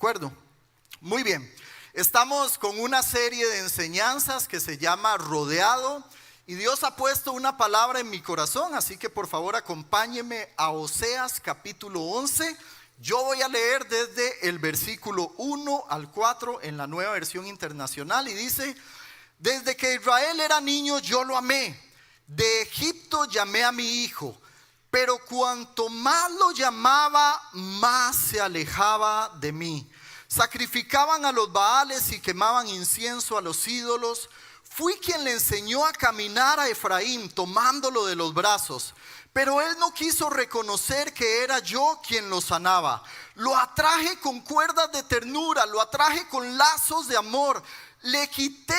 acuerdo? Muy bien, estamos con una serie de enseñanzas que se llama Rodeado. Y Dios ha puesto una palabra en mi corazón, así que por favor acompáñeme a Oseas capítulo 11. Yo voy a leer desde el versículo 1 al 4 en la Nueva Versión Internacional y dice: desde que Israel era niño yo lo amé, de Egipto llamé a mi hijo, pero cuanto más lo llamaba, más se alejaba de mí. Sacrificaban a los Baales y quemaban incienso a los ídolos. Fui quien le enseñó a caminar a Efraín, tomándolo de los brazos, pero él no quiso reconocer que era yo quien lo sanaba. Lo atraje con cuerdas de ternura, lo atraje con lazos de amor. Le quité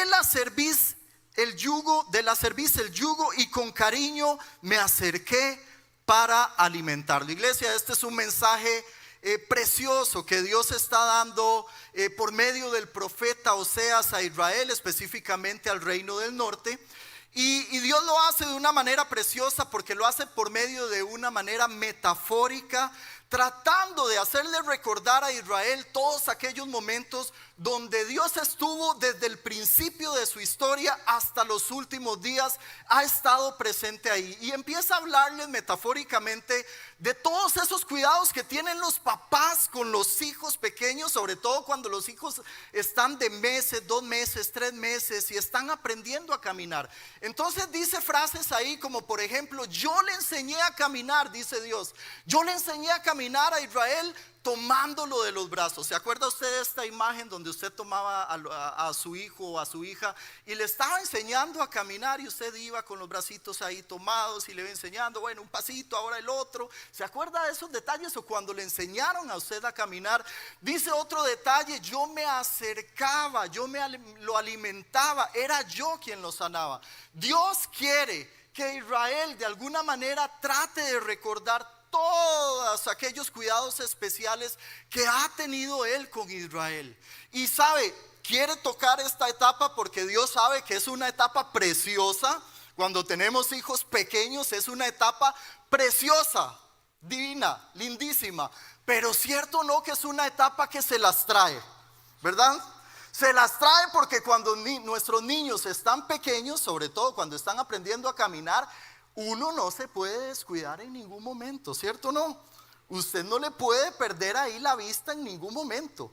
el yugo y con cariño me acerqué para alimentarlo. Iglesia, este es un mensaje precioso que Dios está dando por medio del profeta Oseas a Israel, específicamente al reino del norte. Y Dios lo hace de una manera preciosa porque lo hace por medio de una manera metafórica, tratando de hacerle recordar a Israel todos aquellos momentos donde Dios estuvo desde el principio de su historia hasta los últimos días, ha estado presente ahí. Y empieza a hablarles metafóricamente de todos esos cuidados que tienen los papás con los hijos pequeños, sobre todo cuando los hijos están de meses, 2 meses, 3 meses y están aprendiendo a caminar. Entonces dice frases ahí como, por ejemplo, yo le enseñé a caminar, dice Dios, yo le enseñé a caminar a Israel tomándolo de los brazos. ¿Se acuerda usted de esta imagen donde usted tomaba a su hijo o a su hija y le estaba enseñando a caminar y usted iba con los bracitos ahí tomados y le iba enseñando, bueno, un pasito, ahora el otro? ¿Se acuerda de esos detalles? O cuando le enseñaron a usted a caminar, dice otro detalle: yo me acercaba, lo alimentaba, era yo quien lo sanaba. Dios quiere que Israel de alguna manera trate de recordar todos aquellos cuidados especiales que ha tenido Él con Israel. Y sabe, quiere tocar esta etapa porque Dios sabe que es una etapa preciosa. Cuando tenemos hijos pequeños es una etapa preciosa, divina, lindísima. Pero cierto no que es una etapa que se las trae, ¿verdad? Se las trae porque cuando nuestros niños están pequeños, sobre todo cuando están aprendiendo a caminar, uno no se puede descuidar en ningún momento, ¿cierto o no? Usted no le puede perder ahí la vista en ningún momento,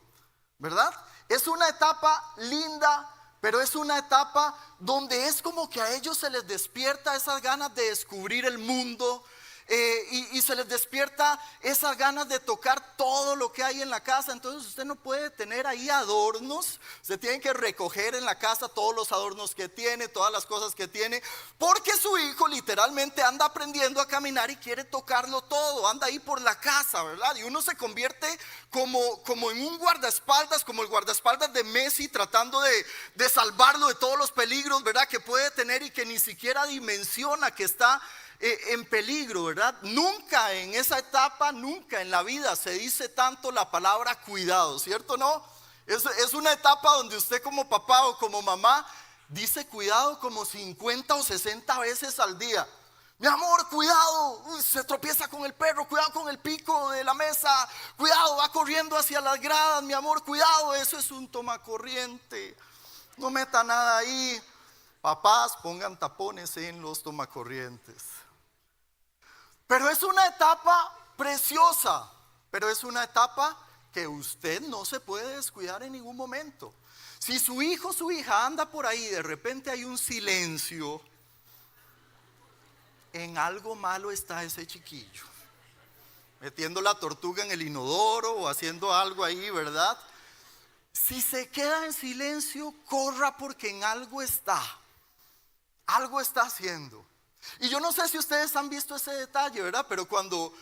¿verdad? Es una etapa linda, pero es una etapa donde es como que a ellos se les despierta esas ganas de descubrir el mundo. Y se les despierta esas ganas de tocar todo lo que hay en la casa. Entonces usted no puede tener ahí adornos. Usted tiene que recoger en la casa todos los adornos que tiene, todas las cosas que tiene, porque su hijo literalmente anda aprendiendo a caminar y quiere tocarlo todo. Anda ahí por la casa, ¿verdad? Y uno se convierte como en un guardaespaldas, como el guardaespaldas de Messi, tratando de salvarlo de todos los peligros, ¿verdad?, que puede tener y que ni siquiera dimensiona que está en peligro, ¿verdad? Nunca en esa etapa, nunca en la vida se dice tanto la palabra cuidado, ¿cierto o no? Es una etapa donde usted como papá o como mamá dice cuidado como 50 o 60 veces al día. Mi amor, cuidado, se tropieza con el perro, cuidado con el pico de la mesa, cuidado, va corriendo hacia las gradas, mi amor, cuidado, eso es un tomacorriente, no meta nada ahí. Papás, pongan tapones en los tomacorrientes. Pero es una etapa preciosa, pero es una etapa que usted no se puede descuidar en ningún momento. Si su hijo o su hija anda por ahí, de repente hay un silencio, en algo malo está ese chiquillo, metiendo la tortuga en el inodoro o haciendo algo ahí, ¿verdad? Si se queda en silencio, corra porque en algo está haciendo. Y yo no sé si ustedes han visto ese detalle, ¿verdad? Pero cuando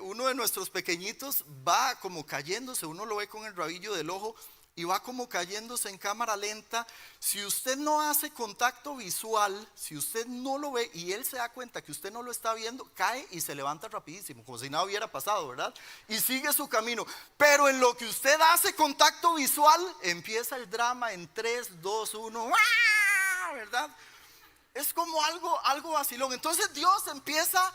uno de nuestros pequeñitos va como cayéndose, uno lo ve con el rabillo del ojo y va como cayéndose en cámara lenta. Si usted no hace contacto visual, si usted no lo ve y él se da cuenta que usted no lo está viendo, cae y se levanta rapidísimo, como si nada hubiera pasado, ¿verdad? Y sigue su camino. Pero en lo que usted hace contacto visual, empieza el drama en 3, 2, 1, ¿verdad? Es como algo vacilón. Entonces Dios empieza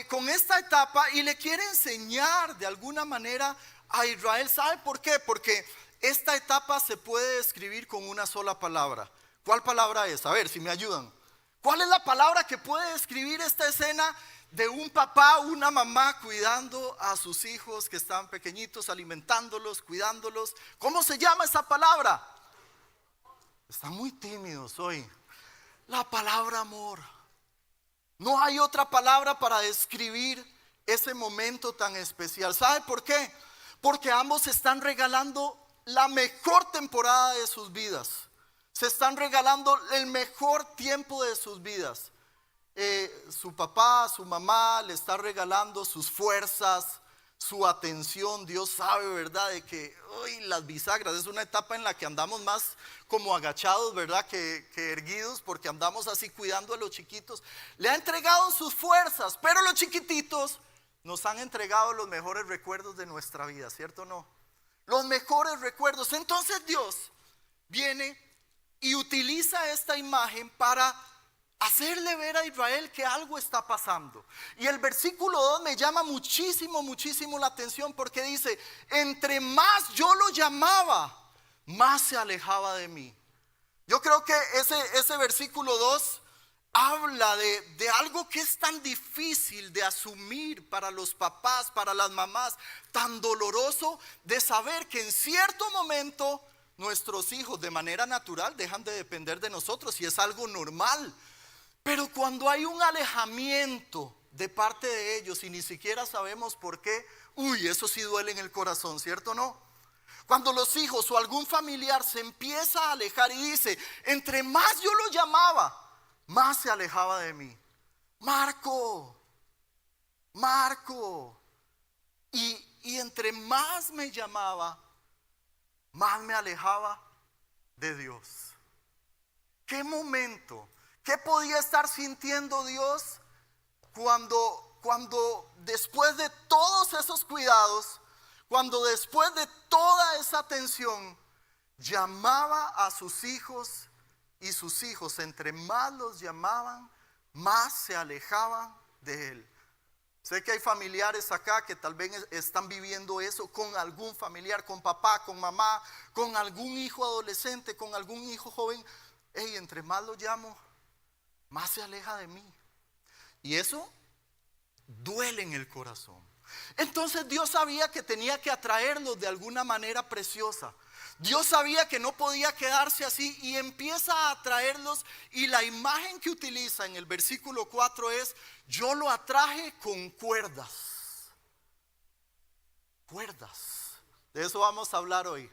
con esta etapa y le quiere enseñar de alguna manera a Israel. ¿Sabe por qué? Porque esta etapa se puede describir con una sola palabra. ¿Cuál palabra es? A ver si me ayudan. ¿Cuál es la palabra que puede describir esta escena de un papá, una mamá cuidando a sus hijos que están pequeñitos, alimentándolos, cuidándolos? ¿Cómo se llama esa palabra? Están muy tímidos hoy. La palabra amor. No hay otra palabra para describir ese momento tan especial. ¿Sabe por qué? Porque ambos están regalando la mejor temporada de sus vidas. Se están regalando el mejor tiempo de sus vidas. Su papá, su mamá le está regalando sus fuerzas, su atención. Dios sabe, ¿verdad? De que las bisagras es una etapa en la que andamos más como agachados, ¿verdad? Que erguidos, porque andamos así cuidando a los chiquitos. Le ha entregado sus fuerzas, pero los chiquititos nos han entregado los mejores recuerdos de nuestra vida, ¿cierto o no? Los mejores recuerdos. Entonces Dios viene y utiliza esta imagen para hacerle ver a Israel que algo está pasando. Y el versículo 2 me llama muchísimo la atención, porque dice: entre más yo lo llamaba, más se alejaba de mí. Yo creo que ese versículo 2 habla de algo que es tan difícil de asumir para los papás, para las mamás, tan doloroso de saber que en cierto momento nuestros hijos de manera natural dejan de depender de nosotros, y es algo normal. Pero cuando hay un alejamiento de parte de ellos y ni siquiera sabemos por qué, eso sí duele en el corazón, ¿cierto o no? Cuando los hijos o algún familiar se empieza a alejar y dice: entre más yo lo llamaba, más se alejaba de mí. Marco. Y entre más me llamaba, más me alejaba de Dios. ¿Qué momento? ¿Qué podía estar sintiendo Dios cuando después de todos esos cuidados, cuando después de toda esa atención, llamaba a sus hijos, y sus hijos, entre más los llamaban, más se alejaban de él? Sé que hay familiares acá que tal vez están viviendo eso con algún familiar, con papá, con mamá, con algún hijo adolescente, con algún hijo joven. Entre más lo llamo, más se aleja de mí. Y eso duele en el corazón. Entonces Dios sabía que tenía que atraerlos de alguna manera preciosa. Dios sabía que no podía quedarse así, y empieza a atraerlos. Y la imagen que utiliza en el versículo 4 es: yo lo atraje con cuerdas. Cuerdas. De eso vamos a hablar hoy.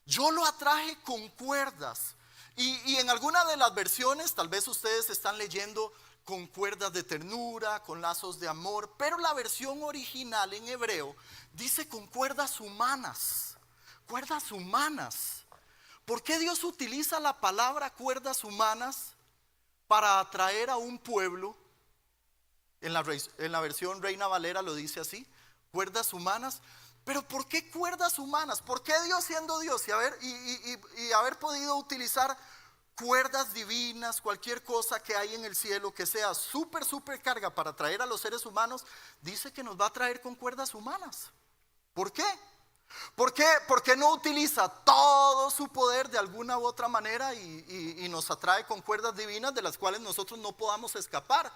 Yo lo atraje con cuerdas. Y en alguna de las versiones, tal vez ustedes están leyendo con cuerdas de ternura, con lazos de amor, pero la versión original en hebreo dice con cuerdas humanas. Cuerdas humanas. ¿Por qué Dios utiliza la palabra cuerdas humanas para atraer a un pueblo? En la versión Reina Valera lo dice así: cuerdas humanas. Pero ¿por qué cuerdas humanas? ¿Por qué Dios, siendo Dios y haber podido utilizar cuerdas divinas, cualquier cosa que hay en el cielo que sea súper carga para atraer a los seres humanos, dice que nos va a traer con cuerdas humanas? ¿Por qué? ¿Por qué no utiliza todo su poder de alguna u otra manera y nos atrae con cuerdas divinas de las cuales nosotros no podamos escapar?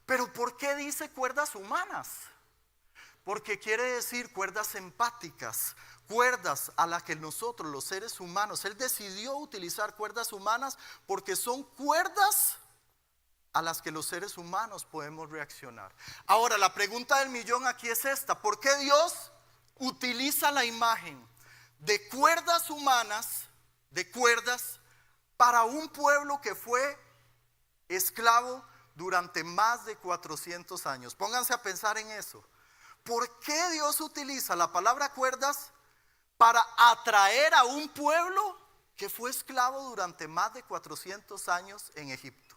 Pero ¿por qué dice cuerdas humanas? Porque quiere decir cuerdas empáticas, cuerdas a las que nosotros, los seres humanos, Él decidió utilizar cuerdas humanas porque son cuerdas a las que los seres humanos podemos reaccionar. Ahora, la pregunta del millón aquí es esta: ¿por qué Dios utiliza la imagen de cuerdas humanas, de cuerdas, para un pueblo que fue esclavo durante más de 400 años? Pónganse a pensar en eso. ¿Por qué Dios utiliza la palabra cuerdas para atraer a un pueblo que fue esclavo durante más de 400 años en Egipto?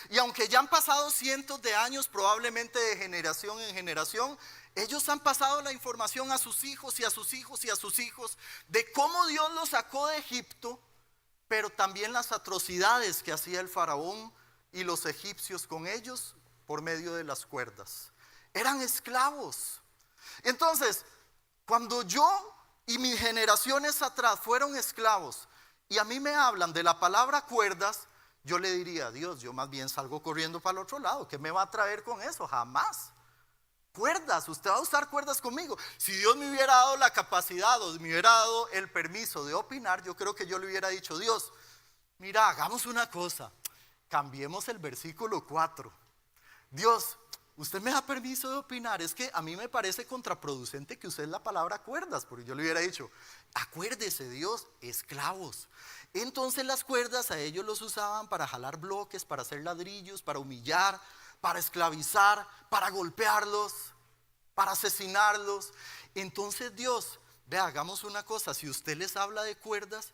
Y aunque ya han pasado cientos de años, probablemente de generación en generación, ellos han pasado la información a sus hijos y a sus hijos y a sus hijos de cómo Dios los sacó de Egipto, pero también las atrocidades que hacía el faraón y los egipcios con ellos por medio de las cuerdas. Eran esclavos. Entonces, cuando yo y mis generaciones atrás fueron esclavos y a mí me hablan de la palabra cuerdas, yo le diría: Dios, yo más bien salgo corriendo para el otro lado. ¿Qué me va a traer con eso? Jamás. Cuerdas, usted va a usar cuerdas conmigo. Si Dios me hubiera dado la capacidad o me hubiera dado el permiso de opinar, yo creo que yo le hubiera dicho: Dios, mira, hagamos una cosa, cambiemos el versículo 4. Dios, usted me da permiso de opinar. Es que a mí me parece contraproducente que use la palabra cuerdas, porque yo le hubiera dicho: acuérdese, Dios, esclavos. Entonces las cuerdas a ellos los usaban para jalar bloques, para hacer ladrillos, para humillar, para esclavizar, para golpearlos, para asesinarlos. Entonces Dios, vea, hagamos una cosa, si usted les habla de cuerdas,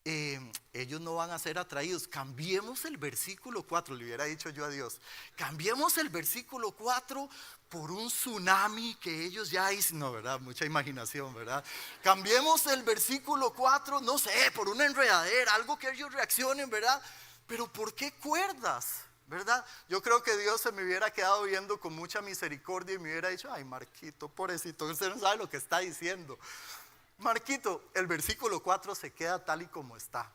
ellos no van a ser atraídos. Cambiemos el versículo 4, le hubiera dicho yo a Dios. Cambiemos el versículo 4 por un tsunami que ellos ya dicen, no, ¿verdad? Mucha imaginación, ¿verdad? Cambiemos el versículo 4, no sé, por una enredadera, algo que ellos reaccionen, ¿verdad? Pero ¿por qué cuerdas? ¿Verdad? Yo creo que Dios se me hubiera quedado viendo con mucha misericordia y me hubiera dicho: ay, Marquito, pobrecito, usted no sabe lo que está diciendo. Marquito, el versículo 4 se queda tal y como está.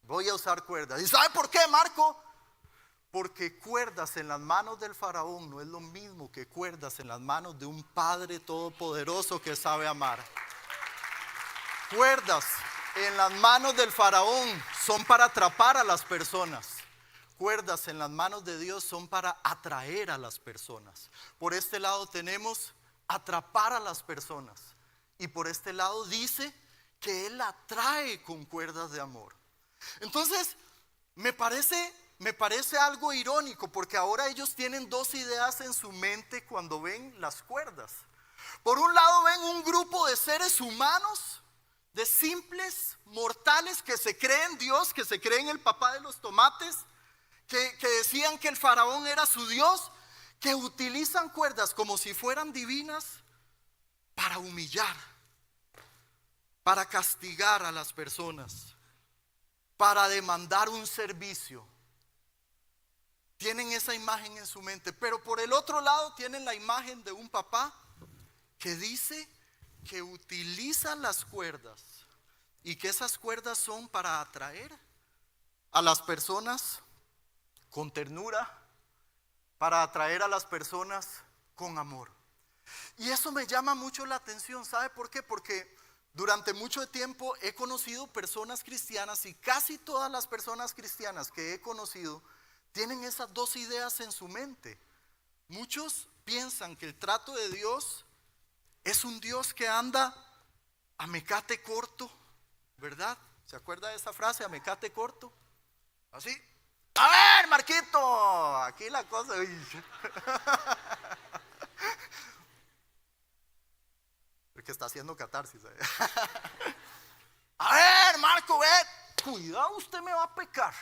Voy a usar cuerdas. ¿Y sabe por qué, Marco? Porque cuerdas en las manos del faraón no es lo mismo que cuerdas en las manos de un Padre todopoderoso que sabe amar. Cuerdas en las manos del faraón son para atrapar a las personas. Cuerdas en las manos de Dios son para atraer a las personas. Por este lado tenemos atrapar a las personas. Y por este lado dice que Él atrae con cuerdas de amor. Entonces, me parece algo irónico, porque ahora ellos tienen dos ideas en su mente cuando ven las cuerdas. Por un lado ven un grupo de seres humanos, de simples mortales que se creen Dios, que se creen el papá de los tomates, que decían que el faraón era su Dios, que utilizan cuerdas como si fueran divinas para humillar, para castigar a las personas, para demandar un servicio. Tienen esa imagen en su mente. Pero por el otro lado tienen la imagen de un papá que dice que utiliza las cuerdas y que esas cuerdas son para atraer a las personas con ternura, para atraer a las personas con amor. Y eso me llama mucho la atención. ¿Sabe por qué? Porque durante mucho tiempo he conocido personas cristianas y casi todas las personas cristianas que he conocido tienen esas dos ideas en su mente. Muchos piensan que el trato de Dios es un Dios que anda a mecate corto, ¿verdad? ¿Se acuerda de esa frase, a mecate corto? Así. A ver, Marquito, aquí la cosa. Porque está haciendo catarsis. A ver, Marco, ve, cuidado, usted me va a pecar.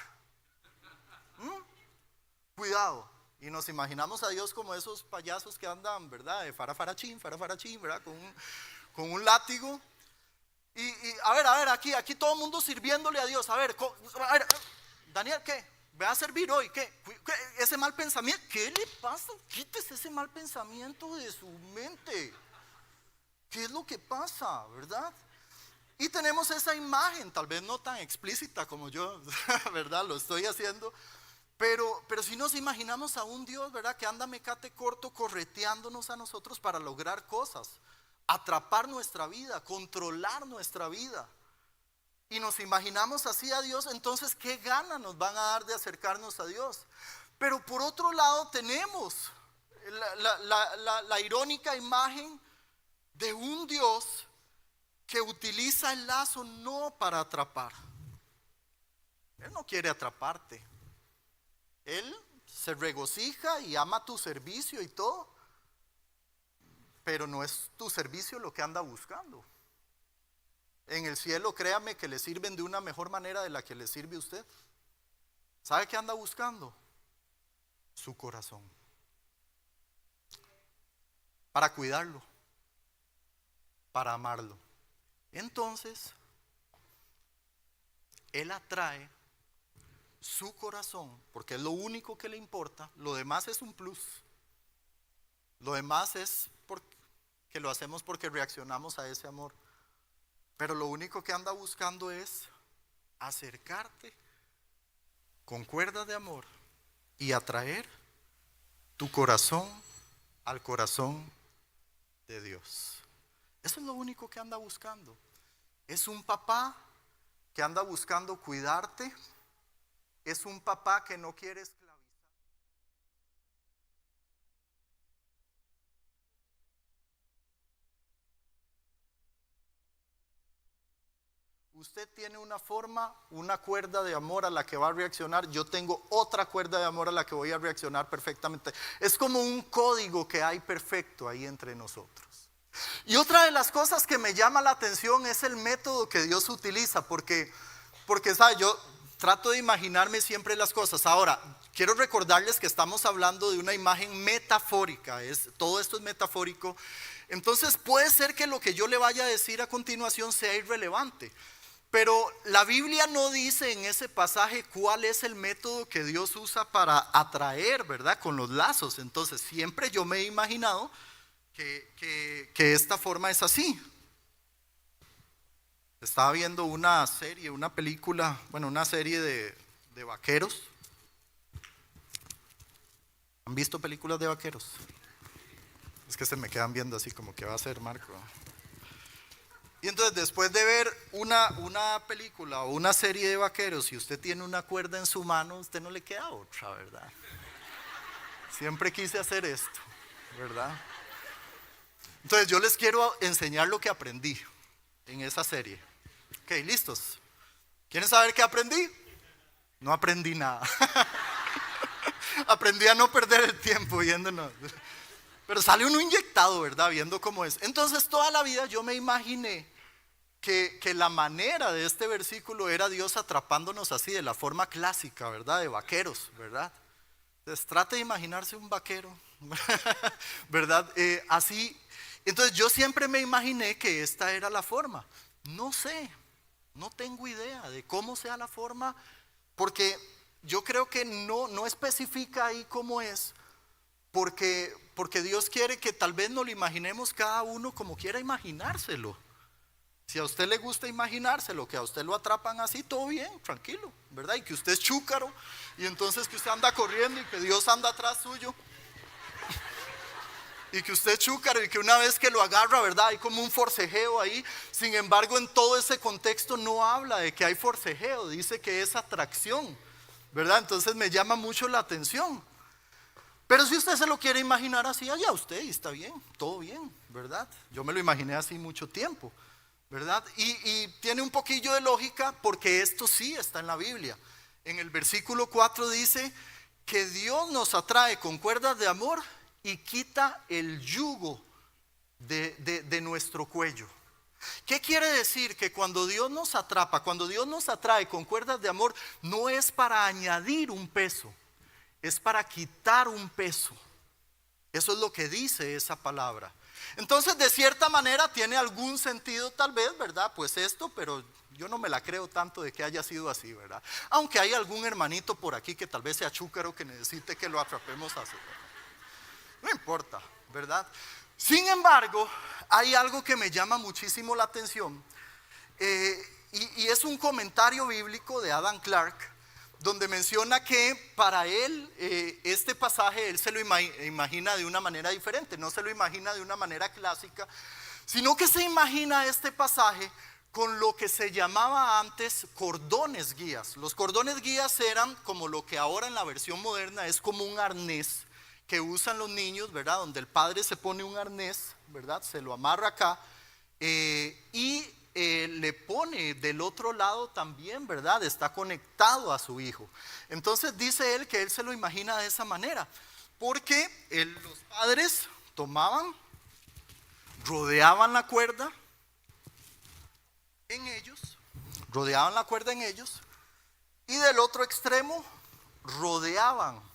Cuidado. Y nos imaginamos a Dios como esos payasos que andan, ¿verdad? De farafarachín, ¿verdad? Con un látigo. Y a ver, aquí todo el mundo sirviéndole a Dios. A ver, Daniel, ¿qué? Ve a servir hoy, ¿qué? Ese mal pensamiento, ¿qué le pasa? Quítese ese mal pensamiento de su mente. ¿Qué es lo que pasa, verdad? Y tenemos esa imagen, tal vez no tan explícita como yo, ¿verdad? Lo estoy haciendo. Pero si nos imaginamos a un Dios, ¿verdad? Que anda mecate corto correteándonos a nosotros para lograr cosas, atrapar nuestra vida, controlar nuestra vida. Y nos imaginamos así a Dios, entonces ¿qué gana nos van a dar de acercarnos a Dios? Pero por otro lado tenemos la irónica imagen de un Dios que utiliza el lazo no para atrapar. Él no quiere atraparte. Él se regocija y ama tu servicio y todo, pero no es tu servicio lo que anda buscando. En el cielo, créame que le sirven de una mejor manera de la que le sirve a usted. ¿Sabe qué anda buscando? Su corazón. Para cuidarlo, para amarlo. Entonces, Él atrae su corazón, porque es lo único que le importa. Lo demás es un plus. Lo demás es que lo hacemos porque reaccionamos a ese amor. Pero lo único que anda buscando es acercarte con cuerdas de amor y atraer tu corazón al corazón de Dios. Eso es lo único que anda buscando. Es un papá que anda buscando cuidarte. Es un papá que no quiere esclavizar. Usted tiene una forma, una cuerda de amor a la que va a reaccionar. Yo tengo otra cuerda de amor a la que voy a reaccionar perfectamente. Es como un código que hay perfecto ahí entre nosotros. Y otra de las cosas que me llama la atención es el método que Dios utiliza. Porque ¿sabe? Yo trato de imaginarme siempre las cosas. Ahora, quiero recordarles que estamos hablando de una imagen metafórica. Todo esto es metafórico. Entonces puede ser que lo que yo le vaya a decir a continuación sea irrelevante. Pero la Biblia no dice en ese pasaje cuál es el método que Dios usa para atraer, ¿verdad? Con los lazos. Entonces siempre yo me he imaginado que esta forma es así. Estaba viendo una serie, una película, bueno, una serie de vaqueros. ¿Han visto películas de vaqueros? Es que se me quedan viendo así como que va a ser Marco. Y entonces después de ver una película o una serie de vaqueros, si usted tiene una cuerda en su mano, usted no le queda otra, ¿verdad? Siempre quise hacer esto, ¿verdad? Entonces yo les quiero enseñar lo que aprendí en esa serie. Ok, ¿listos? ¿Quieren saber qué aprendí? No aprendí nada. Aprendí a no perder el tiempo viéndonos. Pero sale uno inyectado, ¿verdad? Viendo cómo es. Entonces toda la vida yo me imaginé que la manera de este versículo era Dios atrapándonos así, de la forma clásica, ¿verdad? De vaqueros, ¿verdad? Entonces trate de imaginarse un vaquero, ¿verdad? Así. Entonces yo siempre me imaginé que esta era la forma. No sé, no tengo idea de cómo sea la forma, porque yo creo que no especifica ahí cómo es. Porque Dios quiere que tal vez nos lo imaginemos cada uno como quiera imaginárselo. Si a usted le gusta imaginárselo, que a usted lo atrapan así, todo bien, tranquilo, ¿verdad? Y que usted es chúcaro, y entonces que usted anda corriendo y que Dios anda atrás suyo. Y que usted es chúcaro y que una vez que lo agarra, ¿verdad? Hay como un forcejeo ahí. Sin embargo, en todo ese contexto no habla de que hay forcejeo, dice que es atracción, ¿verdad? Entonces me llama mucho la atención. Pero si usted se lo quiere imaginar así, allá usted, y está bien, todo bien, ¿verdad? Yo me lo imaginé así mucho tiempo, ¿verdad? Y tiene un poquillo de lógica porque esto sí está en la Biblia. En el versículo 4 dice que Dios nos atrae con cuerdas de amor y quita el yugo de nuestro cuello. ¿Qué quiere decir? Que cuando Dios nos atrapa, cuando Dios nos atrae con cuerdas de amor, no es para añadir un peso, es para quitar un peso. Eso es lo que dice esa palabra. Entonces, de cierta manera tiene algún sentido tal vez, ¿verdad? Pues esto, pero yo no me la creo tanto de que haya sido así, ¿verdad? Aunque hay algún hermanito por aquí que tal vez sea chúcaro que necesite que lo atrapemos así, ¿verdad? No importa, ¿verdad? Sin embargo, hay algo que me llama muchísimo la atención, y es un comentario bíblico de Adam Clark, donde menciona que para él este pasaje él se lo imagina de una manera diferente, no se lo imagina de una manera clásica, sino que se imagina este pasaje con lo que se llamaba antes cordones guías. Los cordones guías eran como lo que ahora en la versión moderna es como un arnés que usan los niños, ¿verdad? Donde el padre se pone un arnés, ¿verdad? Se lo amarra acá y le pone del otro lado también, ¿verdad? Está conectado a su hijo. Entonces dice él que él se lo imagina de esa manera, porque los padres tomaban, rodeaban la cuerda en ellos, y del otro extremo rodeaban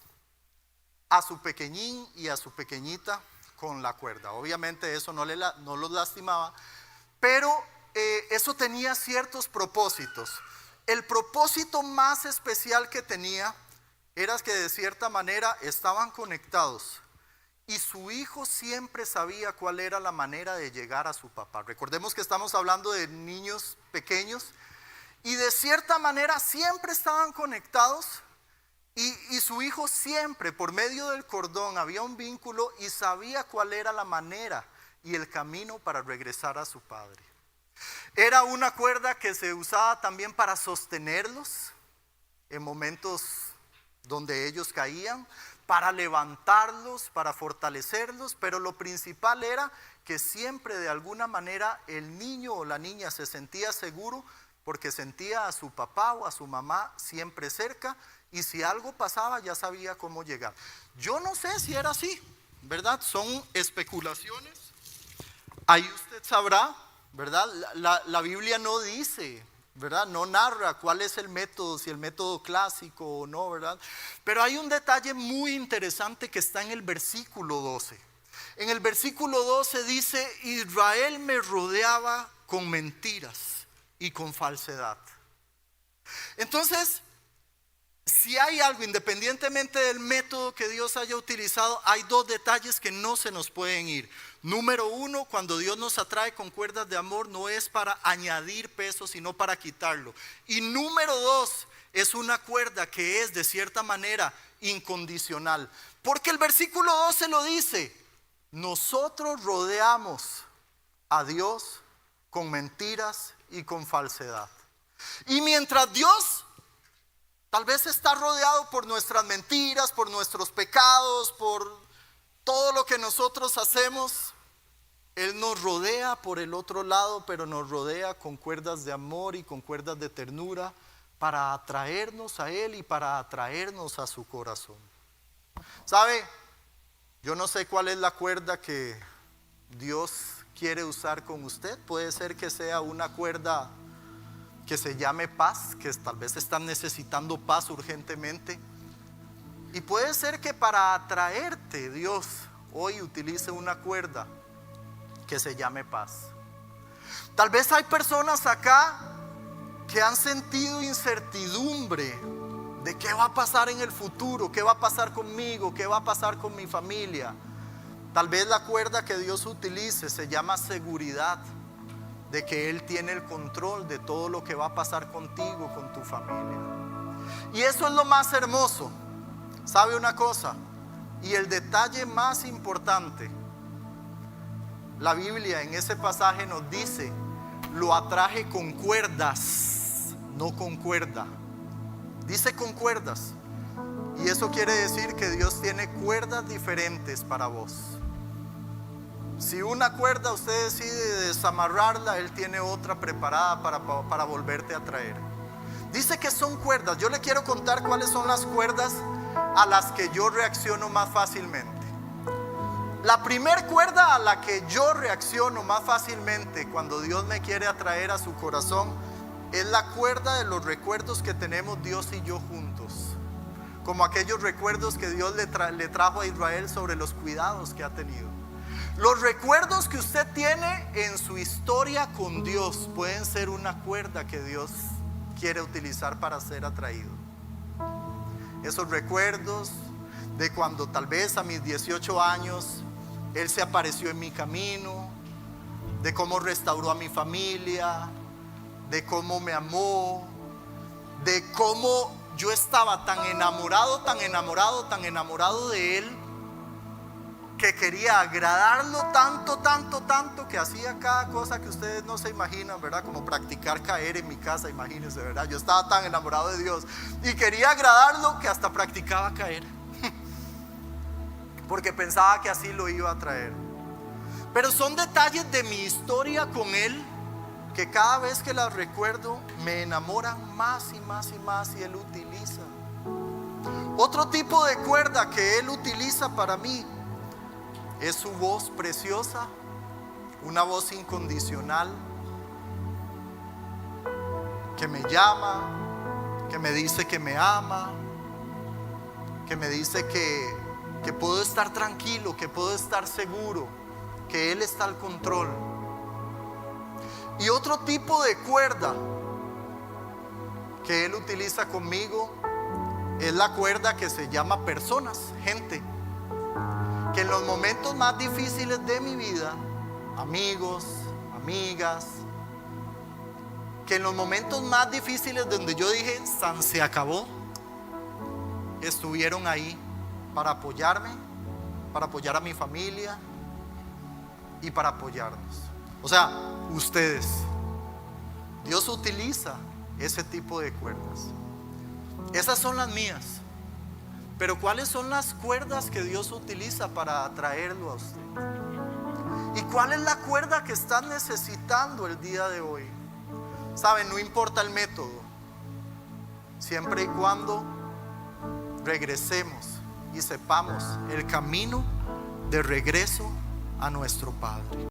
a su pequeñín y a su pequeñita con la cuerda. Obviamente eso no los lastimaba, pero eso tenía ciertos propósitos. el propósito más especial que tenía era que de cierta manera estaban conectados y su hijo siempre sabía cuál era la manera de llegar a su papá. Recordemos que estamos hablando de niños pequeños y de cierta manera siempre estaban conectados y su hijo siempre por medio del cordón había un vínculo y sabía cuál era la manera y el camino para regresar a su padre. Era una cuerda que se usaba también para sostenerlos en momentos donde ellos caían, para levantarlos, para fortalecerlos, pero lo principal era que siempre de alguna manera el niño o la niña se sentía seguro porque sentía a su papá o a su mamá siempre cerca y si algo pasaba ya sabía cómo llegar. Yo no sé si era así, ¿verdad? Son especulaciones, ahí usted sabrá, ¿verdad? La Biblia no dice, ¿verdad? No narra cuál es el método, si el método clásico o no, ¿verdad? Pero hay un detalle muy interesante que está en el versículo 12. En el versículo 12 dice: Israel me rodeaba con mentiras y con falsedad. Entonces, si hay algo, independientemente del método que Dios haya utilizado, hay dos detalles que no se nos pueden ir. Número uno, cuando Dios nos atrae con cuerdas de amor, no es para añadir peso, sino para quitarlo. Y número dos, es una cuerda que es de cierta manera incondicional. Porque el versículo 12 lo dice: nosotros rodeamos a Dios con mentiras y con falsedad. Y mientras Dios tal vez está rodeado por nuestras mentiras, por nuestros pecados, por todo lo que nosotros hacemos, Él nos rodea por el otro lado, pero nos rodea con cuerdas de amor y con cuerdas de ternura para atraernos a Él y para atraernos a su corazón. ¿Sabe? Yo no sé cuál es la cuerda que Dios quiere usar con usted. Puede ser que sea una cuerda que se llame paz, que tal vez están necesitando paz urgentemente. Y puede ser que para atraerte Dios hoy utilice una cuerda que se llame paz. Tal vez hay personas acá que han sentido incertidumbre de qué va a pasar en el futuro, qué va a pasar conmigo, qué va a pasar con mi familia. Tal vez la cuerda que Dios utilice se llama seguridad, de que Él tiene el control de todo lo que va a pasar contigo, con tu familia. Y eso es lo más hermoso. ¿Sabe una cosa? Y el detalle más importante, la Biblia en ese pasaje nos dice: lo atraje con cuerdas, no con cuerda. Dice con cuerdas. Y eso quiere decir que Dios tiene cuerdas diferentes para vos. Si una cuerda usted decide desamarrarla, Él tiene otra preparada para volverte a traer. Dice que son cuerdas. Yo le quiero contar cuáles son las cuerdas a las que yo reacciono más fácilmente. La primer cuerda a la que yo reacciono más fácilmente cuando Dios me quiere atraer a su corazón es la cuerda de los recuerdos que tenemos Dios y yo juntos. Como aquellos recuerdos que Dios le trajo a Israel sobre los cuidados que ha tenido. Los recuerdos que usted tiene en su historia con Dios pueden ser una cuerda que Dios quiere utilizar para ser atraído. Esos recuerdos de cuando tal vez a mis 18 años Él se apareció en mi camino, de cómo restauró a mi familia, de cómo me amó, de cómo yo estaba tan enamorado de Él, que quería agradarlo tanto que hacía cada cosa que ustedes no se imaginan, ¿verdad? Como practicar caer en mi casa, imagínense, ¿verdad? Yo estaba tan enamorado de Dios y quería agradarlo que hasta practicaba caer porque pensaba que así lo iba a traer. Pero son detalles de mi historia con Él que cada vez que las recuerdo me enamoran más y más y más, y Él utiliza. Otro tipo de cuerda que Él utiliza para mí es su voz preciosa, una voz incondicional que me llama, que me dice que me ama, que me dice que puedo estar tranquilo, que puedo estar seguro, que Él está al control. Y otro tipo de cuerda que Él utiliza conmigo es la cuerda que se llama personas, gente, que en los momentos más difíciles de mi vida, amigos, amigas, que en los momentos más difíciles donde yo dije, San se acabó, estuvieron ahí para apoyarme, para apoyar a mi familia y para apoyarnos. O sea, ustedes, Dios utiliza ese tipo de cuerdas. Esas son las mías. Pero ¿cuáles son las cuerdas que Dios utiliza para atraerlo a usted? ¿Y cuál es la cuerda que estás necesitando el día de hoy? Saben, no importa el método, siempre y cuando regresemos y sepamos el camino de regreso a nuestro Padre.